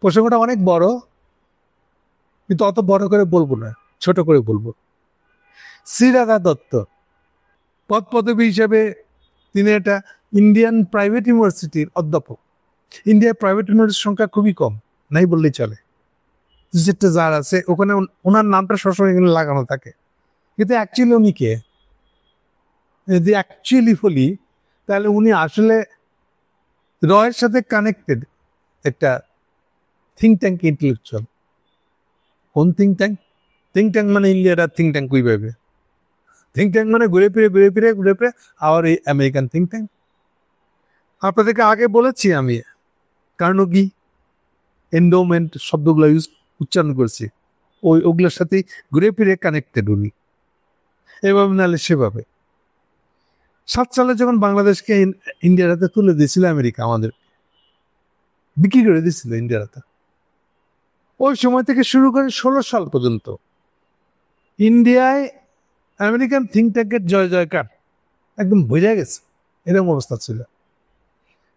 প্রসঙ্গটা অনেক বড়, কিন্তু অত বড় করে বলবো না, ছোট করে বলবো। শ্রীরাধা দত্ত পদ পদবী হিসেবে তিনি একটা ইন্ডিয়ান প্রাইভেট ইউনিভার্সিটির অধ্যাপক। ইন্ডিয়ার প্রাইভেট ইউনিভার্সিটির সংখ্যা খুবই কম, নাই বললেই চলে। যেটা যার আছে ওখানে ওনার নামটা সবসময় এখানে লাগানো থাকে। কিন্তু অ্যাকচুয়ালি উনি কে? যদি অ্যাকচুয়ালি বলি তাহলে উনি আসলে রয়ের সাথে কানেক্টেড একটা থিঙ্ক ট্যাঙ্ক ইন্টেলেকচুয়াল। কোন থিঙ্ক ট্যাঙ্ক? থিঙ্ক ট্যাঙ্ক মানে ইন্ডিয়ার থিঙ্ক ট্যাঙ্ক কুই পাবে। থিঙ্ক ট্যাঙ্ক মানে ঘুরে ফিরে আবার এই আমেরিকান থিঙ্ক ট্যাঙ্ক। আপনাদেরকে আগে বলেছি আমি কার্নেগি এন্ডোমেন্ট শব্দগুলো উচ্চারণ করছি, ওগুলোর সাথে ঘুরে ফিরে কানেক্টেড উনি, এভাবে নাহলে সেভাবে। 7 সালে যখন বাংলাদেশকে ইন্ডিয়ার হাতে তুলে দিয়েছিল আমেরিকা, আমাদের বিক্রি করে দিয়েছিল ইন্ডিয়ার হাতে, ওই সময় থেকে শুরু করে 16 সাল পর্যন্ত ইন্ডিয়ায় আমেরিকান থিঙ্ক ট্যাঙ্কের জয় জয়কার একদম বোঝা গেছে, এরকম অবস্থা ছিল।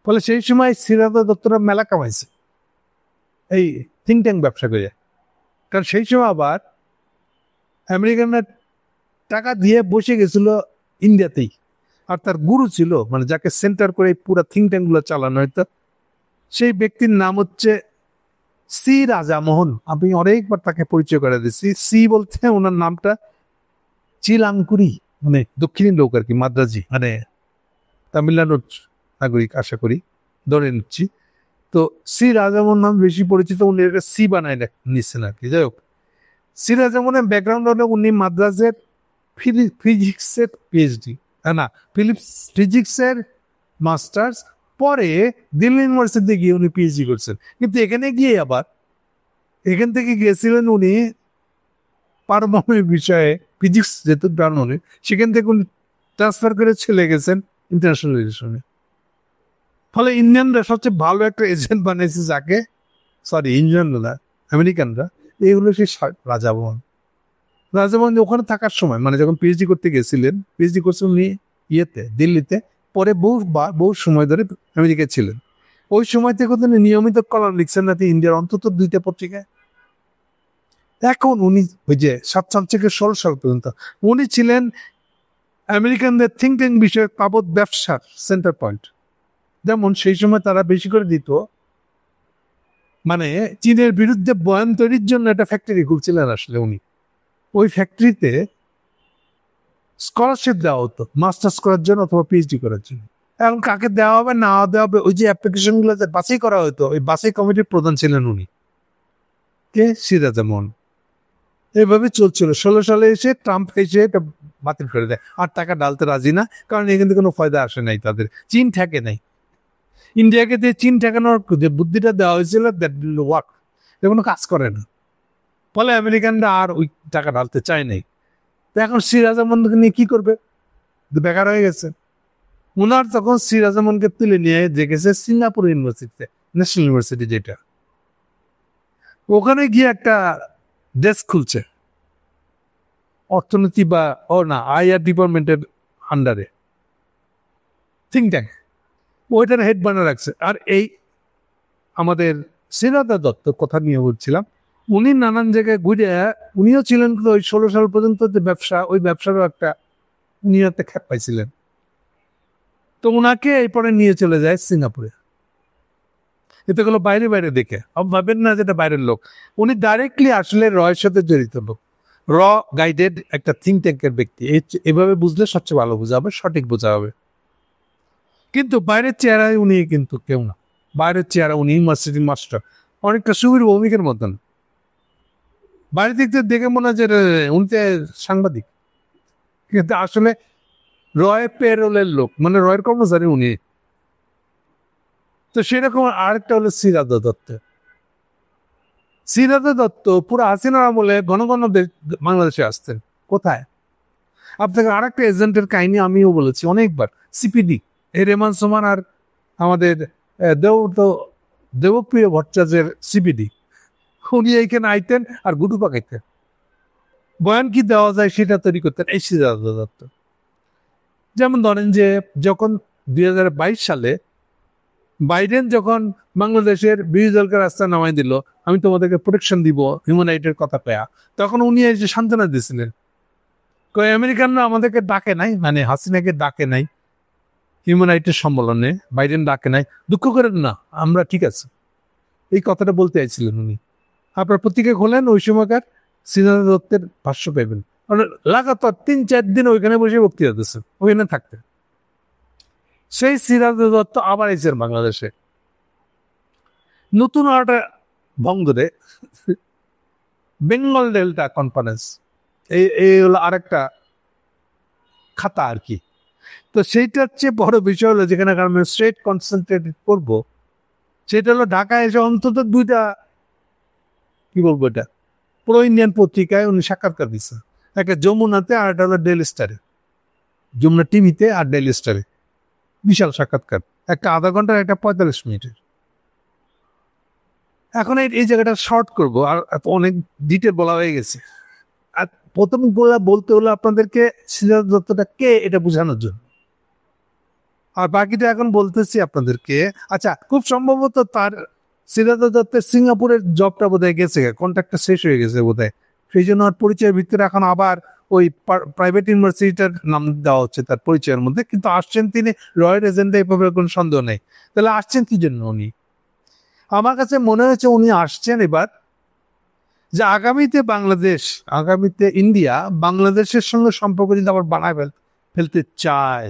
ফলে সেই সময় শ্রীরাধা দত্তরা মেলা কামাইছে এই থিঙ্ক ট্যাঙ্ক ব্যবসা করে। কারণ সেই সময় আবার আমেরিকানরা টাকা দিয়ে বসে গেছিল ইন্ডিয়াতেই, আর তার গুরু ছিল, মানে যাকে সেন্টার করে পুরো থিঙ্ক ট্যাঙ্ক গুলো চালানো হয়তো, সেই ব্যক্তির নাম হচ্ছে সি রাজামোহন। আমি অনেকবার তাকে পরিচয় করে দিচ্ছি। সি বলতে ওনার নামটা চিলাঙ্কুরি, মানে দক্ষিণী লোক আর কি, মাদ্রাজি, মানে তামিলনাড়ুর নাগরিক আশা করি, ধরে নিচ্ছি। তো সি রাজামোহন নাম বেশি পরিচিত, উনি একটা সি বানায় নিচ্ছেন আর কি। যাই হোক, সি রাজামোহনের ব্যাকগ্রাউন্ড হলে উনি মাদ্রাজের ফিজিক্সের পিএইচডি, না ফিজিক্সের মাস্টার্স, পরে দিল্লি ইউনিভার্সিটিতে গিয়ে উনি পিএইচডি করছেন। কিন্তু এখানে গিয়ে আবার এখান থেকে গিয়েছিলেন উনি পারমাণবিক বিষয়ে, ফিজিক্স যেহেতু জানেন, সেখান থেকে উনি ট্রান্সফার করে চলে গেছেন ইন্টারন্যাশনাল রিলেশনে। ফলে ইন্ডিয়ানরা সবচেয়ে ভালো একটা এজেন্ট বানিয়েছে যাকে, সরি ইন্ডিয়ানরা, আমেরিকানরা, এইগুলো সেই রাজামোহন। রাজামোহন ওখানে থাকার সময়, মানে যখন পিএইচডি করতে গেছিলেন, পিএইচডি করছেন উনি ইয়েতে, দিল্লিতে, পরে বহু সময় ধরে আমেরিকায় ছিলেন। ওই সময় থেকে তিনি নিয়মিত কলাম লিখছেন না ইন্ডিয়ার অন্তত 2টা পত্রিকায়। এখন উনি ওই যে 7 সাল থেকে 16 সাল পর্যন্ত উনি ছিলেন আমেরিকানদের থিঙ্ক ট্যাঙ্ক বিষয়ে পাবত ব্যবসার সেন্টার পয়েন্ট। যেমন সেই সময় তারা বেশি করে দিত, মানে চীনের বিরুদ্ধে বয়ান তৈরির জন্য একটা ফ্যাক্টরি খুলছিলেন আসলে উনি। ওই ফ্যাক্টরিতে স্কলারশিপ দেওয়া হতো মাস্টার্স করার জন্য অথবা পিএইচডি করার জন্য। এখন কাকে দেওয়া হবে না দেওয়া হবে, ওই যে অ্যাপ্লিকেশন গুলো বাছাই করা হতো, ওই বাছাই কমিটির প্রধান ছিলেন উনি, কে? সিরাজমোহন। এভাবে চলছিল। 16 সালে এসে ট্রাম্প এসে এটা বাতিল করে দেয়, আর টাকা ডালতে রাজি না, কারণ এখান থেকে কোনো ফায়দা আসে নাই তাদের, চীন ঠেকে নাই। ইন্ডিয়াকে দিয়ে চীন ঠেকানোর যে বুদ্ধিটা দেওয়া হয়েছিল, দ্যাট উইল ওয়ার্ক, এটা কোনো কাজ করে না। ফলে আমেরিকানরা আর ওই টাকা ঢালতে চায় নাই। তো এখন সিরাজমোহনকে নিয়ে কি করবে? বেকার হয়ে গেছে। উনার তখন সিরাজমোহনকে তুলে নিয়ে গেছে সিঙ্গাপুর ইউনিভার্সিটিতে, ন্যাশনাল ইউনিভার্সিটি যেটা, ওখানে গিয়ে একটা ডেস্ক খুলছে অর্থনীতি বা আইআর ডিপার্টমেন্টের আন্ডারে, থিঙ্ক ট্যাঙ্ক, ওইটার হেড বানিয়ে রাখছে। আর এই আমাদের শ্রীরাধা দত্ত কথা নিয়ে বলছিলাম, উনি নানান জায়গায় ঘুরে, উনিও ছিলেন ওই 16 সাল পর্যন্ত যে ব্যবসা, ওই ব্যবসারও একটা উনি একটা খ্যাপ পাইছিলেন। তো ওনাকে এরপরে নিয়ে চলে যায় সিঙ্গাপুরে। এতে গুলো বাইরে বাইরে দেখে ভাবেন না যেটা বাইরের লোক, উনি ডাইরেক্টলি আসলে রয়ের সাথে জড়িত লোক, র গাইডেড একটা থিঙ্ক ট্যাঙ্কের ব্যক্তি। এভাবে বুঝলে সবচেয়ে ভালো বোঝা হবে, সঠিক বোঝা হবে। কিন্তু বাইরের চেহারায় উনি কিন্তু কেউ না। বাইরের চেহারা উনি ইউনিভার্সিটির মাস্টার, অনেকটা সুবীর ভৌমিকের মতন। বাইরে দিক দেখে মনে হয় যে উনি সাংবাদিক, কিন্তু আসলে রয় পেরোলের লোক, মানে রয়ের কর্মচারী উনি। তো সেরকম আরেকটা হলো শ্রীরাধা দত্ত। শ্রীরাধা দত্ত পুরো হাসিনার আমলে ঘন ঘন বাংলাদেশে আসতেন। কোথায়? আপনাকে আরেকটা এজেন্টের কাহিনী আমিও বলেছি অনেকবার, সিপিডি, রেমান সোমান আর আমাদের দেবপ্রিয় ভট্টাচার্যের সিপিডি, উনি এইখানে আইতেন আর গুটু পাকাইতেন, বয়ান কি দেওয়া যায় সেটা তৈরি করতেন এই শ্রীরাধা দত্ত। যেমন ধরেন যে যখন 2022 সালে বাইডেন যখন বাংলাদেশের বিরোধী দলকে রাস্তায় নামাই দিল, আমি তোমাদেরকে প্রোটেকশন দিব হিউম্যান রাইটের কথা পেয়া, তখন উনি এসে সান্ত্বনা দিয়েছিলেন, আমেরিকানরা আমাদেরকে ডাকে নাই, মানে হাসিনাকে ডাকে নাই হিউম্যান রাইটের সম্মেলনে, বাইডেন ডাকে নাই, দুঃখ করেন না, আমরা ঠিক আছে, এই কথাটা বলতে চাইছিলেন উনি। আপনার পত্রিকা খোলেন, ওই সময়কার শ্রীনাথ দত্তের ভাষ্য পাইবেন, লাগাতার 3-4 দিন ওইখানে বসে বক্তৃতা দিচ্ছেন, ওইখানে থাকতেন। সেই শ্রীনাথ দত্ত আবার এসেছেন বাংলাদেশে, নতুন একটা ভং ধরে বেঙ্গল ডেল্টা কনফারেন্স, এই হলো আরেকটা খাতা আর কি। তো সেইটার চেয়ে বড় বিষয় হলো, যেখানে আমি স্ট্রেট কনসেন্ট্রেট করবো, সেটা হলো ঢাকায় এসে অন্তত 2টা কি বলবো এটা প্রো ইন্ডিয়ান পত্রিকায় উনি সাক্ষাৎকার দিচ্ছেন, একটা যমুনাতে আর একটা হলো ডেইলি স্টারে, যমুনা টিভিতে আর ডেইলি স্টারে, বিশাল সাক্ষাৎকার, একটা আধা ঘন্টার, একটা 45 মিনিটের। এখন এই জায়গাটা শর্ট করব, আর অনেক ডিটেল বলা হয়ে গেছে। আর প্রথম বলতে হলো আপনাদেরকে শ্রীনাথ দত্তটা কে এটা বোঝানোর জন্য, আর বাকিটা এখন বলতেছি আপনাদেরকে। আচ্ছা, খুব সম্ভবত তার শ্রীনাথ দত্তের সিঙ্গাপুরের জবটা বোধহয় গেছে, কন্ট্রাক্টটা শেষ হয়ে গেছে বোধহয়, সেই জন্য আর পরিচয়ের ভিতরে এখন আবার ওই প্রাইভেট ইউনিভার্সিটিটার নাম দেওয়া হচ্ছে তার পরিচয়ের মধ্যে, কিন্তু আসছেন তিনি রয়্যাল এজেন্ডা, এই ব্যাপারে কোনো সন্দেহ নেই। তাহলে আসছেন কি জন্য উনি? আমার কাছে মনে হয়েছে উনি আসছেন এবার যে আগামীতে ইন্ডিয়া বাংলাদেশের সঙ্গে সম্পর্ক যদি আবার বানায় ফেলতে চায়,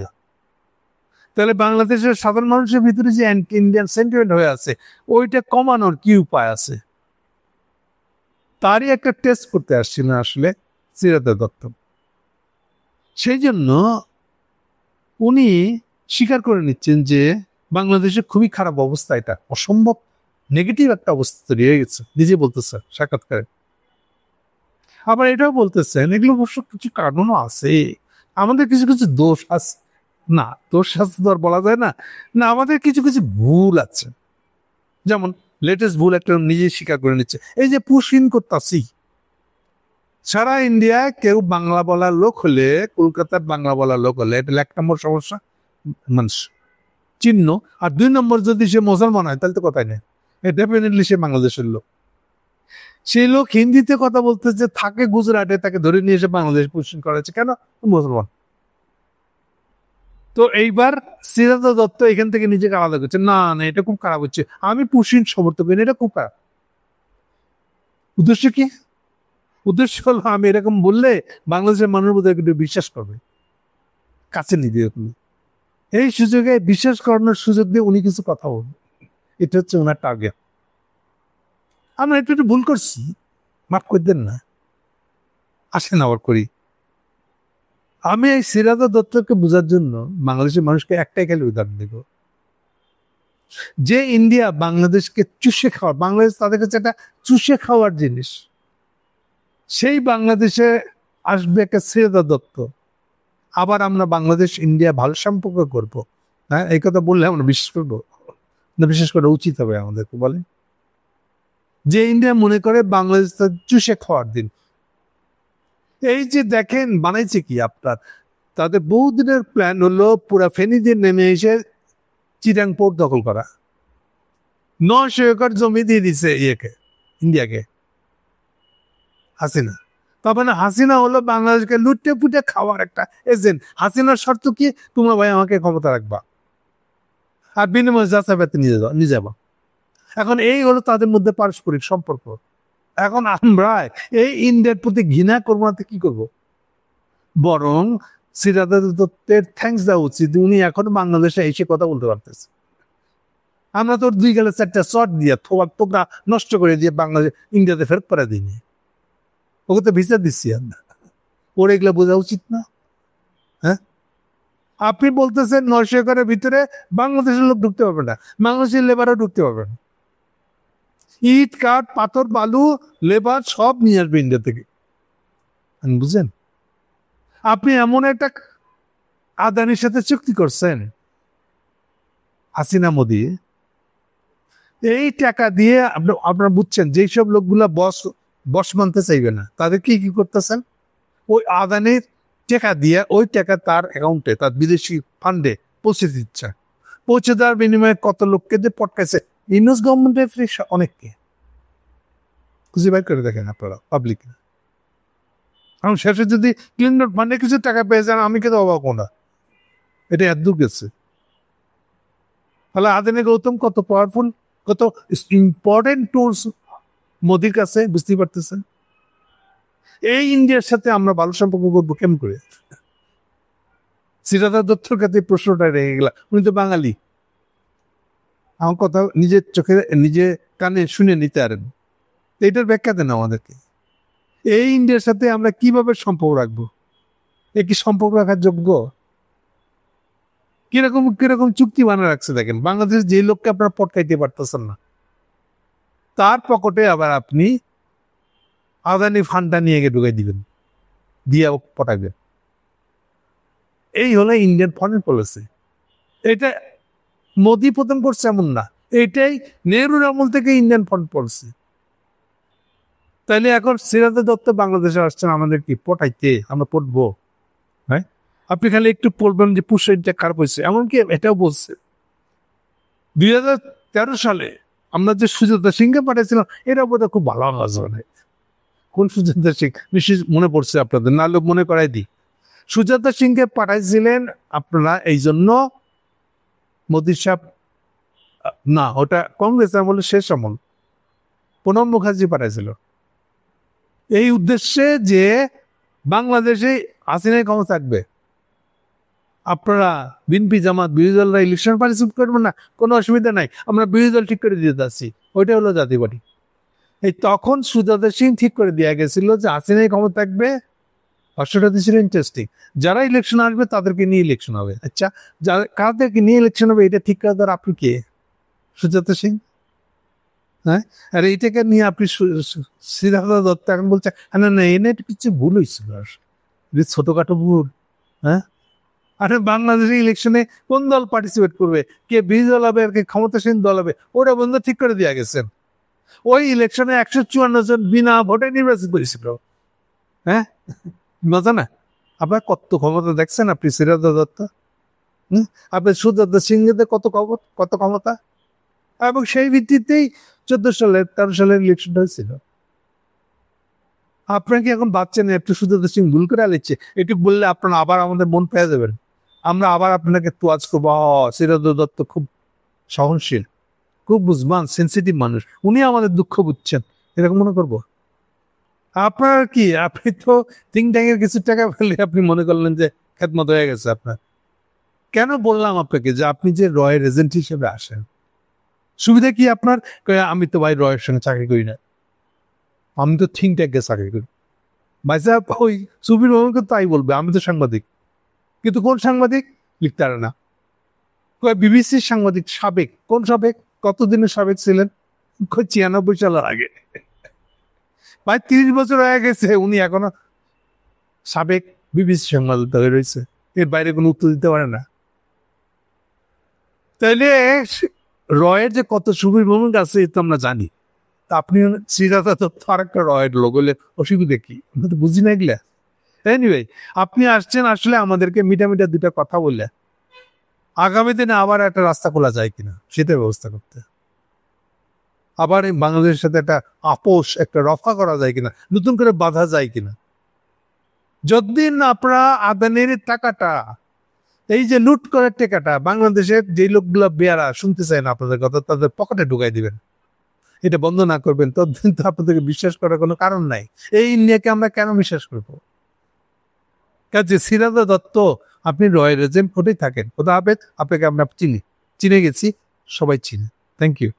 তাহলে বাংলাদেশের সাধারণ মানুষের ভিতরে যে অ্যান্টি ইন্ডিয়ান সেন্টিমেন্ট হয়ে আছে, ওইটা কমানোর কি উপায় আছে, তারই একটা টেস্ট করতে আসছিল আসলে শ্রীনাথ দত্ত। সেই জন্য উনি স্বীকার করে নিচ্ছেন যে বাংলাদেশের খুবই খারাপ অবস্থা, এটা অসম্ভব নেগেটিভ একটা অবস্থা তৈরি হয়ে গেছে, নিজে বলতেছে সাক্ষাৎকারে। আবার এটাও বলতেছেন এগুলো অবশ্য কিছু কারণও আছে, আমাদের কিছু কিছু দোষ আছে, না দোষ আছে তো আর বলা যায় না, না আমাদের কিছু কিছু ভুল আছে। যেমন লেটেস্ট ভুল একটা নিজে স্বীকার করে নিচ্ছে, এই যে পুশিন করতাছি, সারা ইন্ডিয়ায় কেউ বাংলা বলার লোক হলে, কলকাতার বাংলা বলার লোক হলে, এটা 1 নম্বর সমস্যা, মানুষ চিহ্ন। আর 2 নম্বর যদি সে মুসলমান হয় তাহলে তো কথাই নেই, ডেফিনেটলি সে বাংলাদেশের লোক। সেই লোক হিন্দিতে কথা বলতেছে, থাকে গুজরাটে, তাকে ধরে নিয়ে এসে বাংলাদেশ পোষণ করা হচ্ছে, কেন? মুসলমান। তো এইবার শ্রীনাথ দত্ত এখান থেকে নিজেকে আলাদা করছে, না না এটা খুব খারাপ হচ্ছে, আমি পুশিন সমর্থক, এটা খুব খারাপ। উদ্দেশ্য কি? উদ্দেশ্য হলো আমি এরকম বললে বাংলাদেশের মানুষ বোধহয় একটু বিশ্বাস করবে, কাছে নিবে। এই সুযোগে বিশ্বাস করানোর সুযোগ দিয়ে উনি কিছু কথা বলবেন, এটা হচ্ছে ওনার টার্গেট। আমরা একটু ভুল করছি, মাফ করে দেন না, আসেন আবার করি। আমি এই শ্রীনাথ দত্তকে বোঝার জন্য বাংলাদেশের মানুষকে একটাই খালি উদাহরণ দেব, যে ইন্ডিয়া বাংলাদেশকে চুষে খাওয়ার, বাংলাদেশ তাদের কাছে একটা চুষে খাওয়ার জিনিস, সেই বাংলাদেশে আসবে একটা শ্রীনাথ দত্ত, আবার আমরা বাংলাদেশ ইন্ডিয়া ভালো সম্পর্ক করব, হ্যাঁ এই কথা বললে আমরা বিশ্বাস করবো না? বিশ্বাস করা উচিত হবে আমাদেরকে, বলে যে ইন্ডিয়া মনে করে বাংলাদেশ চুষে খাওয়ার দিন। এই যে দেখেন বানাইছে কি আপনার, তাদের বহুদিনের প্ল্যান হলো পুরা ফেনী দিয়ে নেমে এসে চিটাং পোর্ট দখল করা, 900 একর জমি দিয়ে দিছে ইন্ডিয়াকে হাসিনা। তবে না, হাসিনা হলো বাংলাদেশকে লুটে পুটে খাওয়ার একটা এজেন্ট। হাসিনার শর্ত কি? তোমরা ভাই আমাকে ক্ষমতা রাখবা আর বিনিময় যাচাই বাতি নিয়ে যাবা। এখন এই হলো তাদের মধ্যে পারস্পরিক সম্পর্ক। এখন আমরা এই ইন্ডিয়ার প্রতি ঘৃণা করবো না, কি করব? বরং শ্রীনাথ দত্তের থ্যাঙ্কস দেওয়া উচিত, উনি এখন বাংলাদেশে এসে কথা বলতে পারতেছে। আমরা তোর 2 গেলে 4টা শট দিয়ে তোমরা নষ্ট করে দিয়ে বাংলাদেশ ইন্ডিয়াতে ফেরত করে দিইনি, ওকে তো ভিসা দিচ্ছি আমরা, ওর এগুলো বোঝা উচিত না? হ্যাঁ, আপনি বলতেছেন 900 একরের ভিতরে বাংলাদেশের লোক ঢুকতে পারবে না, বাংলাদেশের লেবারও ঢুকতে পারবে না, ইট কাঠ পাথর বালু লেবার সব নিয়ে আসবে ইন্ডিয়া থেকে, বুঝছেন? আপনি এমন একটা আদানির সাথে চুক্তি করছেন হাসিনা মোদি, এই টাকা দিয়ে আপনারা বুঝছেন যেই সব লোকগুলা বস মানতে চাইবে না, তাদের কি করতেছেন? ওই আদানির টাকা দিয়ে ওই টাকা তার অ্যাকাউন্টে, তার বিদেশি ফান্ডে পৌঁছে দিচ্ছে, পৌঁছে দেওয়ার বিনিময়ে কত লোককে যে পটকাইছে, ইউনুস গভর্নমেন্টের অনেককে খুঁজে বের করে দেখেন আপনারা পাবলিক। কারণ শেষে যদি ক্লিন নোট মানে কিছু টাকা পেয়ে যান, আমি কিন্তু অবাক না, এটা এত গেছে। তাহলে আদানি গৌতম কত পাওয়ারফুল, কত ইম্পর্টেন্ট টুলস মোদির কাছে, বুঝতে পারতেছেন? এই ইন্ডিয়ার সাথে আমরা ভালো সম্পর্ক করবো কেমন করে? সিরাজা দত্তর কাছে প্রশ্নটা রেখে গেল, উনি তো বাঙালি, আমার কথা নিজের চোখে নিজে কানে শুনে নিতে পারেন, এটার ব্যাখ্যা দেন আমাদেরকে। এই ইন্ডিয়ার সাথে আমরা কিভাবে সম্পর্ক রাখবো? এ কি সম্পর্ক রাখার যোগ্য? কিরকম কিরকম চুক্তি বানিয়ে রাখছে দেখেন। বাংলাদেশ যে লোককে আপনারা পটকাইতে পারতেছেন না, তার পকেটে আবার আপনি আদানি ফান্ডটা নিয়ে গিয়ে ঢুকাই দিবেন, দিয়ে পটাকবেন। এই হলো ইন্ডিয়ান ফরেন পলিসি। এটা মোদি প্রথম করছে এমন না, এটাই নেহরুর আমল থেকে ইন্ডিয়ান ফরেন পলিসি। তাইলে এখন সিরাজ দত্ত বাংলাদেশে আসছেন আমাদের কি পটাইতে, আমরা পড়বো? হ্যাঁ, আপনি খালি একটু পড়বেন যে পুষ্যটা খারাপ হয়েছে, এমনকি এটাও বলছে 2013 সালে আমরা যে সুজাতা সিংকে পাঠিয়েছিলাম, এটা বোধহয় খুব ভালো আওয়াজ হয়। কোন সুজাতা সিং নিশ্চয় মনে পড়ছে আপনাদের, না লোক মনে করাই দিই। সুজাতা সিংকে পাঠাইছিলেন আপনারা এই জন্য, মোদী সাহেব না, ওটা কংগ্রেস আমলে শেষ আমল, প্রণব মুখার্জি পাঠাইছিল এই উদ্দেশ্যে যে বাংলাদেশে হাসিনাই ক্ষমতা থাকবে, আপনারা বিএনপি জামাত বিরোধী দলরা ইলেকশন পার্টিসিপেট করবেন না, কোনো অসুবিধা নাই, আমরা বিরোধী দল ঠিক করে দিতে যাচ্ছি। ওইটা হলো জাতীয় পার্টি। এই তখন সুজাতা সিং ঠিক করে দেওয়া গেছিল যে হাসিনাই ক্ষমতা থাকবে। অষ্টটা ছিল ইন্টারেস্টিং, যারা ইলেকশন আসবে তাদেরকে নিয়ে ইলেকশন হবে। আচ্ছা, কাদেরকে নিয়ে ইলেকশন হবে এটা ঠিক করার আপনি কে? সুজাতা সিং? হ্যাঁ, আর এইটাকে নিয়ে আপনি সিদ্ধার্থ দত্ত এখন বলছে না না, এনে কিছু ভুল হয়েছিল, ছোটখাটো ভুল। হ্যাঁ, আরে বাংলাদেশের ইলেকশনে কোন দল পার্টিসিপেট করবে, কে বিরোধী দল হবে আর কে ক্ষমতাসীন দল হবে, ওটা বন্ধু ঠিক করে দেওয়া গেছেন। ওই ইলেকশনে 154 জন বিনা ভোটে নির্বাচিত করেছিল। হ্যাঁ, মজা না? আপনার কত ক্ষমতা দেখছেন আপনি সিরাজ দত্ত? আপনি সুজাতা সিংহের কত ক্ষমতা, এবং সেই ভিত্তিতেই 13 সালের ইলেকশনটা হয়েছিল। আপনারা কি এখন ভাবছেন একটু সুজাতা সিং ভুল করে আলিচ্ছে, একটু বললে আপনারা আবার আমাদের মন পেয়ে যাবেন, আমরা আবার আপনাকে তোয়াজ করবো, সিরাজ দত্ত খুব সহনশীল, খুব বুঝবান, সেন্সিটিভ মানুষ, উনি আমাদের দুঃখ বুঝছেন, এরকম মনে করবো? আপনার কি, আপনি তো থিঙ্ক ট্যাঙ্কের কিছু টাকা পেলে আপনি মনে করলেন যে খেদমত হয়ে গেছে আপনার। কেন বললাম আপনাকে যে আপনি যে রয়ের এজেন্ট হিসেবে আসেন, সুবিধা কি আপনার? আমি তো ভাই রয়ের সঙ্গে চাকরি করি না, আমি তো থিঙ্ক ট্যাঙ্কে চাকরি করি। ভাই সাহেব ওই সুবির মোহাম্মদকে তাই বলবে, আমি তো সাংবাদিক। কিন্তু কোন সাংবাদিক লিখতে পারে না, বিবিসির সাংবাদিক, সাবেক। কোন সাবেক? কতদিনের সাবেক ছিলেন? 96 সালের আগে, ভাই 30 বছর হয়ে গেছে, উনি এখনো সাবেক বিবিসি সংবাদদাতা হয়ে রয়েছে, এর বাইরে কোনো উত্তর দিতে পারে না। তাইলে রয়ের যে কত সুবির ভূমিকা আছে এটা আমরা জানি। তা আপনি শ্রীরাধা দত্ত আর একটা রয়ের লোক হলে অসুবিধা কি? আমরা তো বুঝি না এগুলা। এনিওয়ে, আপনি আসছেন আসলে আমাদেরকে মিটা দুটা কথা বললে আগামী দিনে আবার একটা রাস্তা খোলা যায় কিনা সেটার ব্যবস্থা করতে, আবার এই বাংলাদেশের সাথে একটা আপোষ, একটা রফা করা যায় কিনা, নতুন করে বাঁধা যায় কিনা। যতদিন আপনারা আদানির টাকাটা, এই যে লুট করার টাকাটা বাংলাদেশের যে লোকগুলো বেয়ারা শুনতে চায় না আপনাদের কথা, তাদের পকেটে ঢুকাই দিবেন, এটা বন্ধ না করবেন, ততদিন তো আপনাদেরকে বিশ্বাস করার কোনো কারণ নাই। এই ইন্ডিয়াকে আমরা কেন বিশ্বাস করবো? কাজে সিরাজ দত্ত, আপনি রয়ের এজেন্ট হতেই থাকেন, কোথা হবে আপনাকে আমরা চিনি, চিনে গেছি, সবাই চিনে। Thank you.